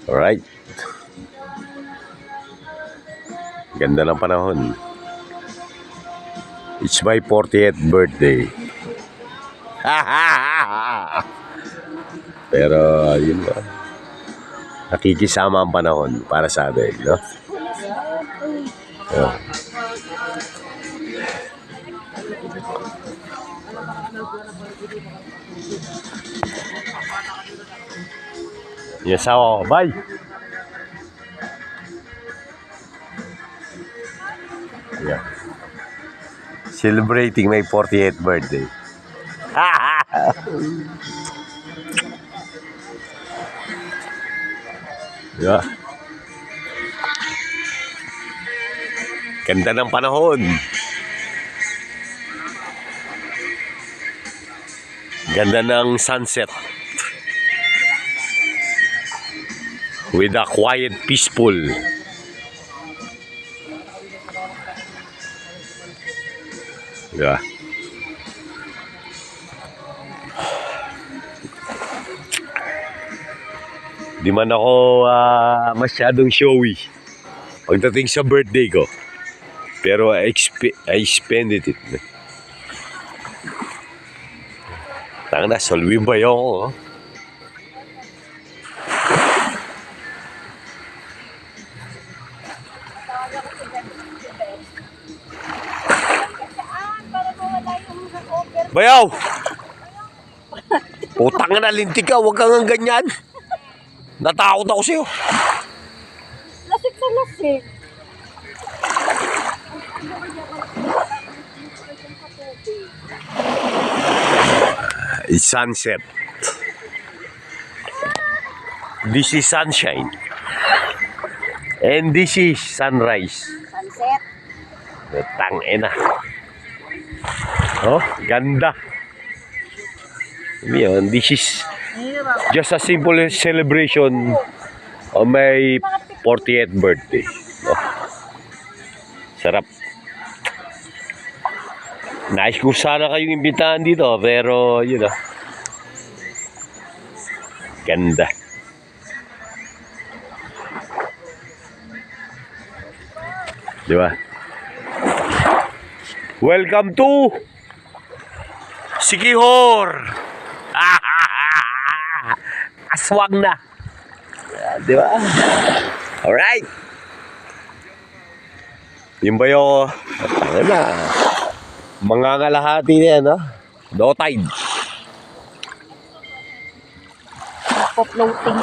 Alright. Ganda ng panahon. It's my 40th birthday. Pero, yun ba? Nakikisama ang panahon para sa atin, no? Yeah. Yes, ako. Bye! Yeah. Celebrating my 40th birthday. Yeah. Ganda ng panahon. Ganda ng sunset. With a quiet, peaceful. Yeah. Di man ako masyadong showy pagdating sa birthday ko. Pero I spend it. Tanga na, solwibay ako. Bayaw! Putang na, lintik ka. Huwag kang ganyan. Natakot ako sa'yo. Lasik sa lasik. It's sunset. This is sunshine. And this is sunrise. Sunset. Tangina. Oh, ganda. Yun, this is just a simple celebration on my 40th birthday. Oh. Sarap. Nais ko sana kayong imbitahan dito, pero yun know, ganda. Diba? Welcome to Siquijor. Aswang na. Diba? Alright. Yung ba yung mga ngalahati na yan, no? No tide. Floating.